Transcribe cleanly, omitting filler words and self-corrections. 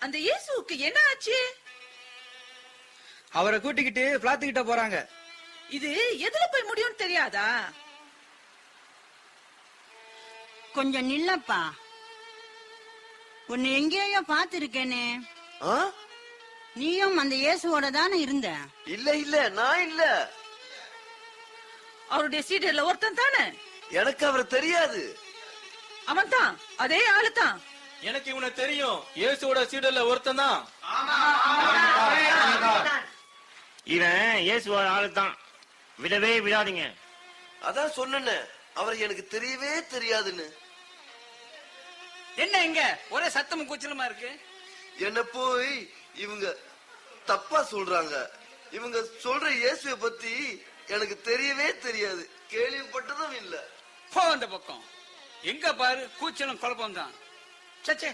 அந்த இயேசுவுக்கு என்ன ஆச்சு? அவரை கூட்டிக்கிட்டு பிளாத்துக்கிட்ட போறாங்க. இது எதுல போய் முடியும்னு தெரியாதா? கொஞ்சம் நில்லப்பா, உன்னை எங்கேயோ பாத்துருக்கேனே. நீயும் அந்த இயேசுவோட தானே இருந்த? இல்ல இல்ல, நான் இல்ல. அவருடைய சீடர்ல ஒருத்தன் தானே? எனக்கு அவரை தெரியாது. அவன் தான், அதே ஆளு தான். எனக்கு இவனை தெரியும், இயேசுவோட சீடர்ல ஒருத்தன் தான். இவன் இயேசுவோட ஆளு தான், விடவே விடாதீங்க. அதான் சொன்னேன்னு, அவரை எனக்கு தெரியவே தெரியாதுன்னு. என்ன இங்க ஒரே சத்தமும் கூச்சலுமா இருக்கு? என்ன போய் இவங்க தப்பா சொல்றாங்க. இவங்க சொல்ற இயேசுவை பத்தி எனக்கு தெரியவே தெரியாது, கேள்விப்பட்டதும் இல்ல. போ அந்த பக்கம், எங்க பாரு கூச்சலும் குழப்பம் தான். சச்சே,